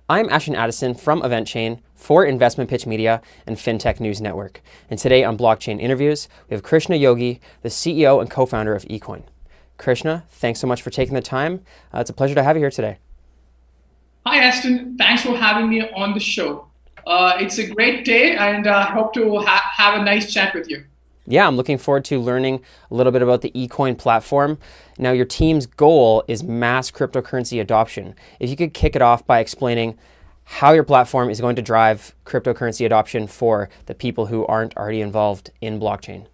I'm Ashton Addison from EventChain for Investment Pitch Media and FinTech News Network. And today on Blockchain Interviews, we have Krishna Yogi, the CEO and co-founder of ECoin. Krishna, thanks so much for taking the time. It's a pleasure to have you here today. Hi, Aston. Thanks for having me on the show. It's a great day, and I hope to have a nice chat with you. Yeah, I'm looking forward to learning a little bit about the ECoin platform. Now, your team's goal is mass cryptocurrency adoption. If you could kick it off by explaining how your platform is going to drive cryptocurrency adoption for the people who aren't already involved in blockchain.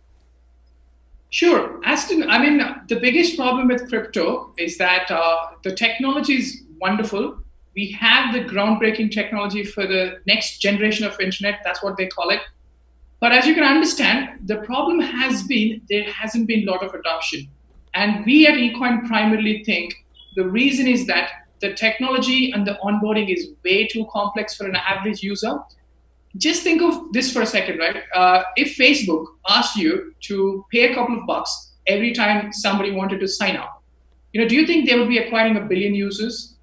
Sure, Aston. I mean, the biggest problem with crypto is that the technology is wonderful. We have the groundbreaking technology for the next generation of internet. That's what they call it. But as you can understand, the problem has been there hasn't been a lot of adoption. And we at ECoin primarily think the reason is that the technology and the onboarding is way too complex for an average user. Just think of this for a second, right? If Facebook asked you to pay a couple of bucks every time somebody wanted to sign up, do you think they would be acquiring a billion users?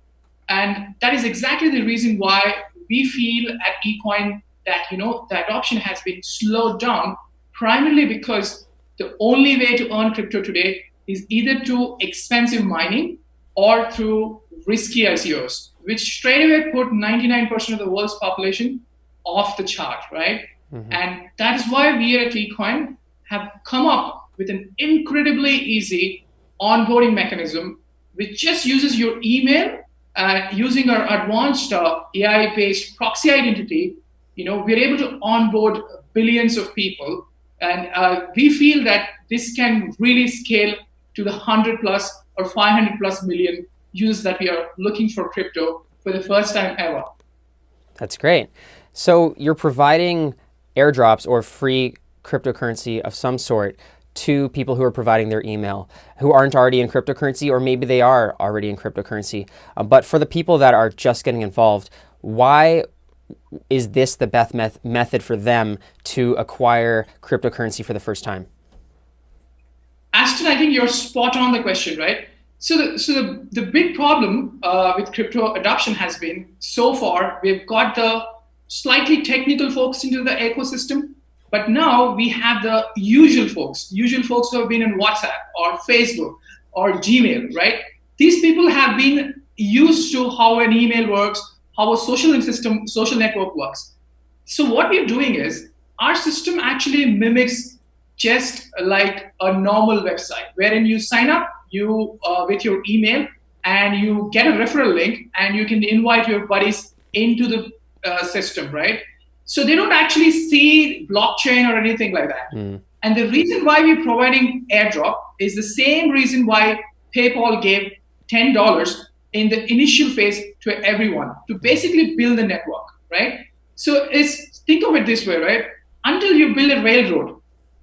And that is exactly the reason why we feel at ECoin that the adoption has been slowed down, primarily because the only way to earn crypto today is either through expensive mining or through risky ICOs, which straight away put 99% of the world's population off the chart, right? Mm-hmm. And that is why we at ECoin have come up with an incredibly easy onboarding mechanism, which just uses your email, using our advanced AI-based proxy identity. We're able to onboard billions of people, and we feel that this can really scale to the 100 plus or 500 plus million users that we are looking for crypto for the first time ever. That's great. So you're providing airdrops or free cryptocurrency of some sort to people who are providing their email, who aren't already in cryptocurrency, or maybe they are already in cryptocurrency. But for the people that are just getting involved, why is this the best method for them to acquire cryptocurrency for the first time? Ashton, I think you're spot on the question, right? So the big problem with crypto adoption has been, so far, we've got the slightly technical folks into the ecosystem, but now we have the usual folks who have been in WhatsApp or Facebook or Gmail, right? These people have been used to how an email works, how a social network works. So what we're doing is our system actually mimics just like a normal website, wherein you sign up with your email and you get a referral link and you can invite your buddies into the system, right? So they don't actually see blockchain or anything like that. Mm. And the reason why we're providing airdrop is the same reason why PayPal gave $10 in the initial phase to everyone to basically build the network, right? So think of it this way, right? Until you build a railroad,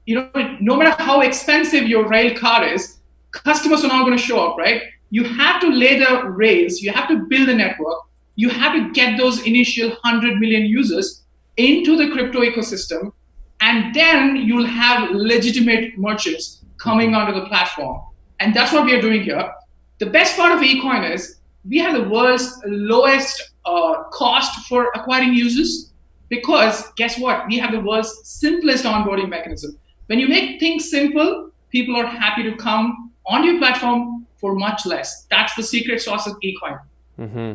no matter how expensive your rail car is, customers are not going to show up, right? You have to lay the rails, you have to build a network, you have to get those initial 100 million users into the crypto ecosystem, and then you'll have legitimate merchants coming onto the platform. And that's what we are doing here. The best part of ECoin is we have the world's lowest cost for acquiring users, because guess what? We have the world's simplest onboarding mechanism. When you make things simple, people are happy to come on your platform for much less. That's the secret sauce of ECoin. Mm-hmm.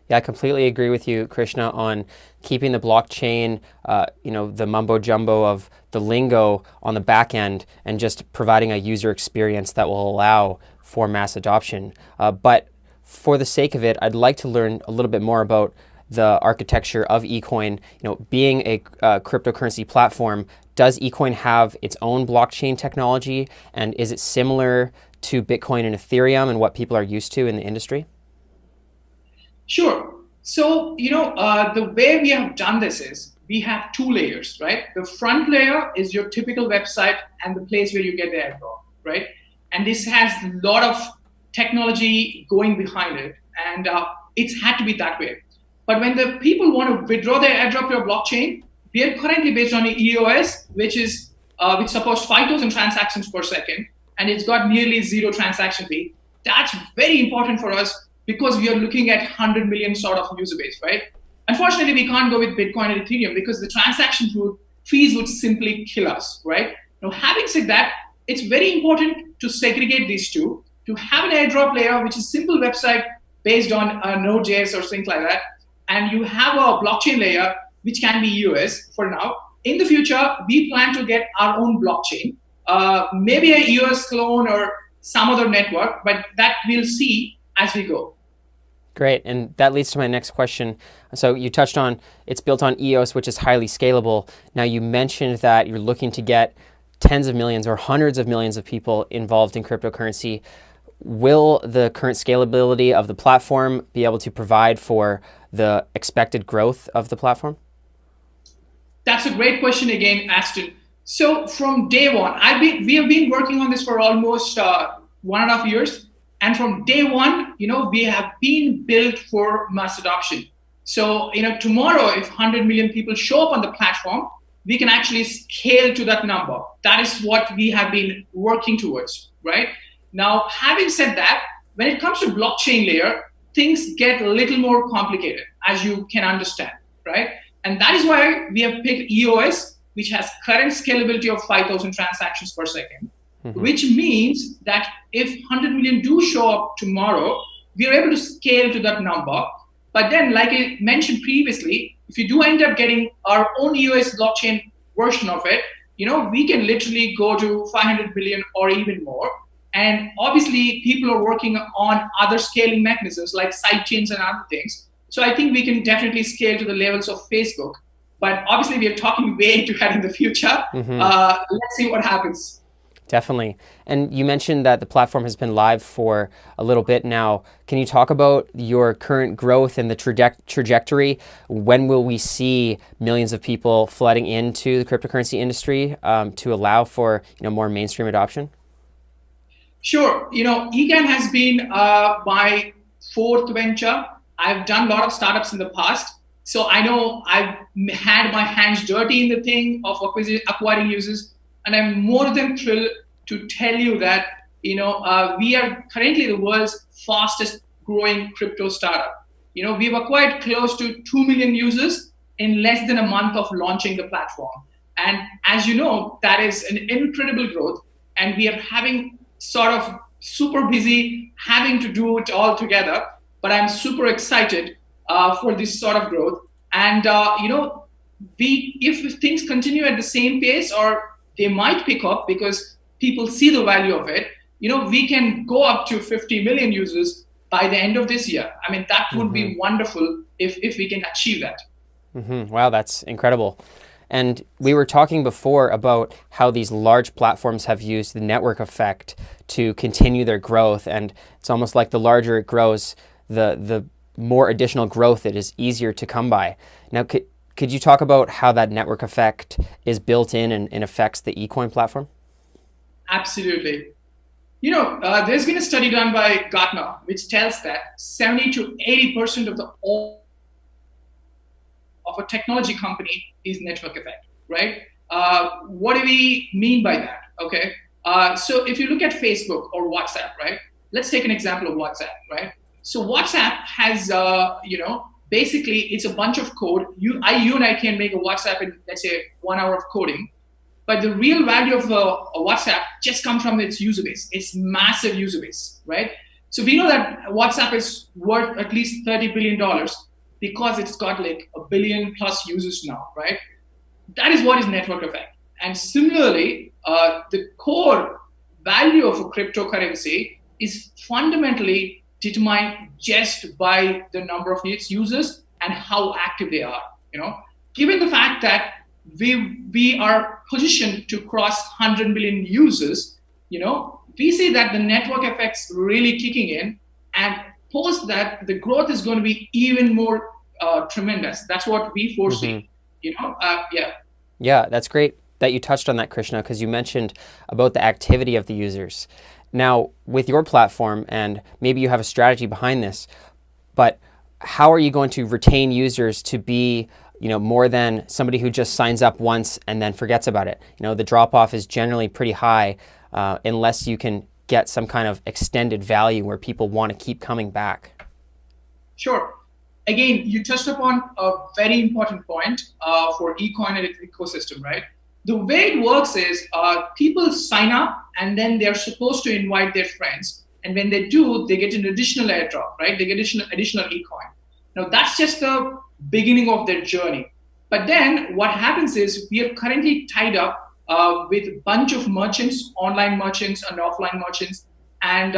Yeah, I completely agree with you, Krishna, on keeping the blockchain, the mumbo jumbo of the lingo on the back end, and just providing a user experience that will allow for mass adoption. But for the sake of it, I'd like to learn a little bit more about the architecture of ECoin. Being a cryptocurrency platform, does ECoin have its own blockchain technology, and is it similar to Bitcoin and Ethereum and what people are used to in the industry? Sure. So, the way we have done this is we have two layers, right? The front layer is your typical website and the place where you get the airdrop, right? And this has a lot of technology going behind it, and it's had to be that way. But when the people want to withdraw their airdrop to a blockchain, we are currently based on EOS, which supports 5,000 transactions per second, and it's got nearly zero transaction fee. That's very important for us because we are looking at 100 million sort of user base, right? Unfortunately, we can't go with Bitcoin and Ethereum because the transaction fees would simply kill us, right? Now, having said that, it's very important to segregate these two, to have an airdrop layer, which is simple website based on Node.js or things like that, and you have a blockchain layer, which can be EOS for now. In the future, we plan to get our own blockchain, maybe a EOS clone or some other network, but that we'll see as we go. Great, and that leads to my next question. So you touched on it's built on EOS, which is highly scalable. Now you mentioned that you're looking to get tens of millions or hundreds of millions of people involved in cryptocurrency. Will the current scalability of the platform be able to provide for the expected growth of the platform? That's a great question again, Aston. So from day one, we have been working on this for almost 1.5 years. And from day one, we have been built for mass adoption. So, tomorrow, if 100 million people show up on the platform, we can actually scale to that number. That is what we have been working towards, right? Now, having said that, when it comes to blockchain layer, things get a little more complicated, as you can understand, right? And that is why we have picked EOS, which has current scalability of 5,000 transactions per second. Which means that if 100 million do show up tomorrow, we are able to scale to that number. But then, like I mentioned previously, if you do end up getting our own EOS blockchain version of it, we can literally go to 500 billion or even more. And obviously, people are working on other scaling mechanisms like sidechains and other things. So I think we can definitely scale to the levels of Facebook. But obviously, we are talking way too ahead in the future. Let's see what happens. Definitely. And you mentioned that the platform has been live for a little bit now. Can you talk about your current growth and the trajectory? When will we see millions of people flooding into the cryptocurrency industry to allow for more mainstream adoption? Sure. ECoin has been my fourth venture. I've done a lot of startups in the past. So I know I've had my hands dirty in the thing of acquiring users. And I'm more than thrilled to tell you that we are currently the world's fastest growing crypto startup. We've acquired close to 2 million users in less than a month of launching the platform. And as you know, that is an incredible growth. And we are having sort of super busy having to do it all together. But I'm super excited for this sort of growth. And, if things continue at the same pace or they might pick up because people see the value of it, we can go up to 50 million users by the end of this year. I mean, that would be wonderful if we can achieve that. Wow, that's incredible. And we were talking before about how these large platforms have used the network effect to continue their growth. And it's almost like the larger it grows, the more additional growth it is easier to come by. Now, could you talk about how that network effect is built in and affects the ECoin platform? Absolutely. There's been a study done by Gartner, which tells that 70 to 80% of a technology company is network effect, right? What do we mean by that? Okay. So if you look at Facebook or WhatsApp, right? Let's take an example of WhatsApp, right? So WhatsApp has, basically, it's a bunch of code. You and I can make a WhatsApp in, let's say, 1 hour of coding. But the real value of a WhatsApp just comes from its user base. It's massive user base, right? So we know that WhatsApp is worth at least $30 billion because it's got like 1 billion plus users now, right? That is what is network effect. And similarly, the core value of a cryptocurrency is fundamentally determined just by the number of its users and how active they are. Given the fact that we are positioned to cross 100 million users, we see that the network effects really kicking in, and post that the growth is going to be even more tremendous. That's what we foresee. Yeah, that's great that you touched on that, Krishna, because you mentioned about the activity of the users. Now, with your platform, and maybe you have a strategy behind this, but how are you going to retain users to be, more than somebody who just signs up once and then forgets about it? The drop-off is generally pretty high unless you can get some kind of extended value where people want to keep coming back. Sure. Again, you touched upon a very important point for eCoin and its ecosystem, right? The way it works is people sign up and then they're supposed to invite their friends. And when they do, they get an additional airdrop, right? They get additional eCoin. Now, that's just the beginning of their journey. But then what happens is we are currently tied up with a bunch of merchants, online merchants and offline merchants, and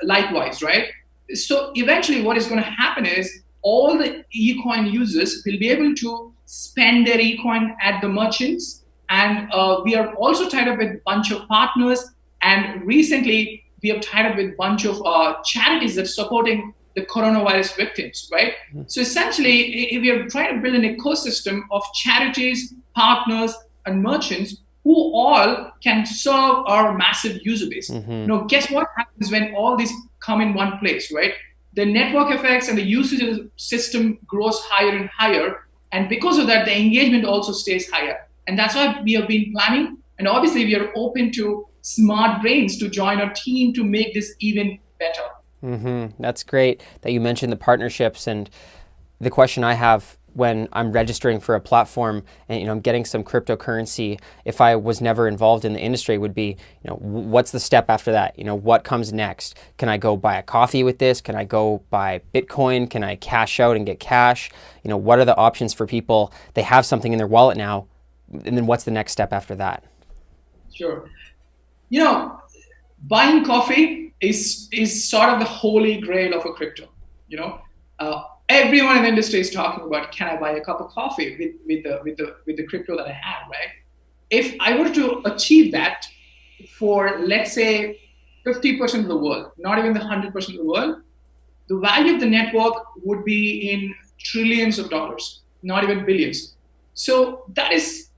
likewise, right? So eventually what is going to happen is all the eCoin users will be able to spend their eCoin at the merchants. And we are also tied up with a bunch of partners. And recently we have tied up with a bunch of charities that are supporting the coronavirus victims, right? So essentially, we are trying to build an ecosystem of charities, partners, and merchants who all can serve our massive user base. Now, guess what happens when all these come in one place, right? The network effects and the usage of the system grows higher and higher. And because of that, the engagement also stays higher. And that's why we have been planning. And obviously, we are open to smart brains to join our team to make this even better. That's great that you mentioned the partnerships. And the question I have when I'm registering for a platform and I'm getting some cryptocurrency, if I was never involved in the industry, would be, what's the step after that? What comes next? Can I go buy a coffee with this? Can I go buy Bitcoin? Can I cash out and get cash? What are the options for people? They have something in their wallet now, and then what's the next step after that? Sure. Buying coffee is sort of the holy grail of a crypto. Everyone in the industry is talking about, can I buy a cup of coffee with the crypto that I have, right? If I were to achieve that for, let's say, 50% of the world, not even the 100% of the world, the value of the network would be in trillions of dollars, not even billions. So that is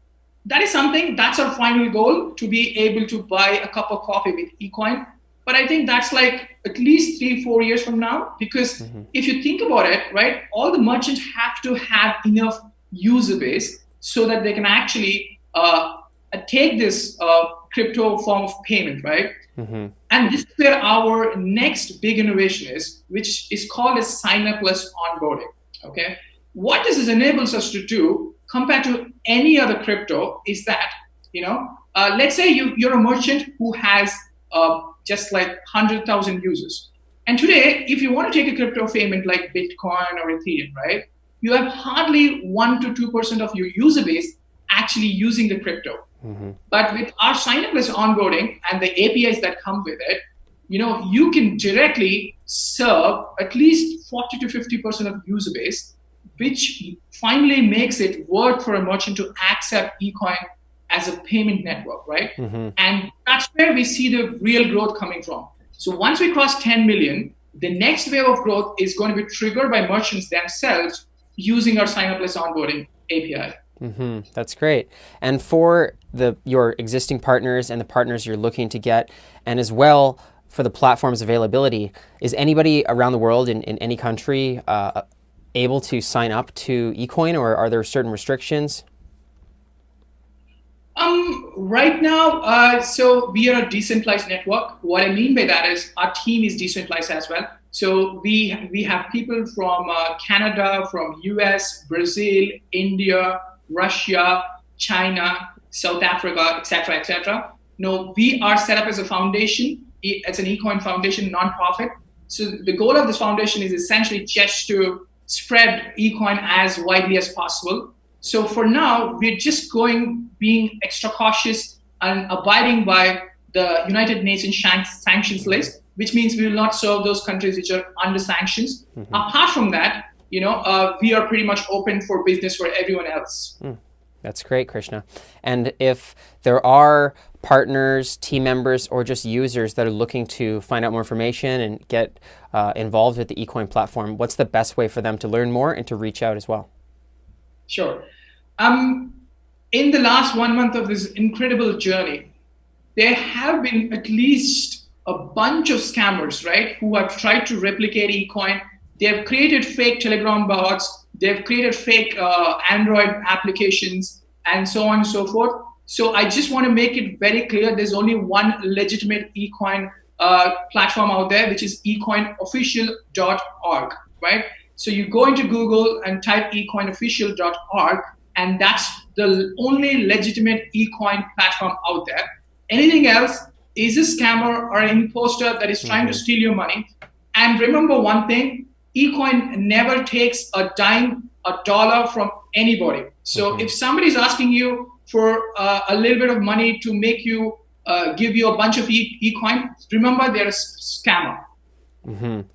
something, that's our final goal, to be able to buy a cup of coffee with eCoin. But I think that's like at least 3-4 years from now, because if you think about it, right, all the merchants have to have enough user base so that they can actually take this crypto form of payment, right? And this is where our next big innovation is, which is called as sign-up-less onboarding, okay? What this enables us to do compared to any other crypto is that, let's say you're a merchant who has just like 100,000 users. And today, if you want to take a crypto payment like Bitcoin or Ethereum, right, you have hardly 1 to 2% of your user base actually using the crypto. But with our sign-up-less onboarding and the APIs that come with it, you can directly serve at least 40 to 50% of user base, which finally makes it worth for a merchant to accept eCoin as a payment network, right? And that's where we see the real growth coming from. So once we cross 10 million, the next wave of growth is going to be triggered by merchants themselves using our sign-up-less onboarding API. That's great. And for your existing partners and the partners you're looking to get, and as well for the platform's availability, is anybody around the world in any country able to sign up to eCoin, or are there certain restrictions? Right now, so we are a decentralized network. What I mean by that is our team is decentralized as well. So we have people from Canada, from US, Brazil, India, Russia, China, South Africa, etc., etc. No, we are set up as a foundation. It's an eCoin foundation, nonprofit. So the goal of this foundation is essentially just to spread eCoin as widely as possible. So for now, we're just being extra cautious and abiding by the United Nations sanctions list, which means we will not serve those countries which are under sanctions. Apart from that, we are pretty much open for business for everyone else. That's great, Krishna. And if there are partners, team members, or just users that are looking to find out more information and get involved with the eCoin platform, what's the best way for them to learn more and to reach out as well? Sure. In the last 1 month of this incredible journey, there have been at least a bunch of scammers, right, who have tried to replicate eCoin. They have created fake Telegram bots. They've created fake Android applications and so on and so forth. So I just want to make it very clear, there's only one legitimate eCoin platform out there, which is ecoinofficial.org, right? So you go into Google and type ecoinofficial.org, and that's the only legitimate eCoin platform out there. Anything else is a scammer or an imposter that is trying to steal your money. And remember one thing, eCoin never takes a dime, a dollar from anybody. So if somebody is asking you for a little bit of money to make you give you a bunch of eCoin, remember they're a scammer.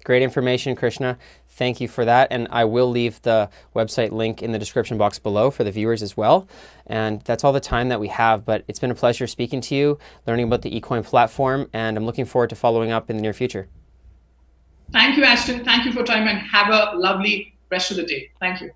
Great information, Krishna. Thank you for that. And I will leave the website link in the description box below for the viewers as well. And that's all the time that we have, but it's been a pleasure speaking to you, learning about the eCoin platform, and I'm looking forward to following up in the near future. Thank you, Ashton. Thank you for your time, and have a lovely rest of the day. Thank you.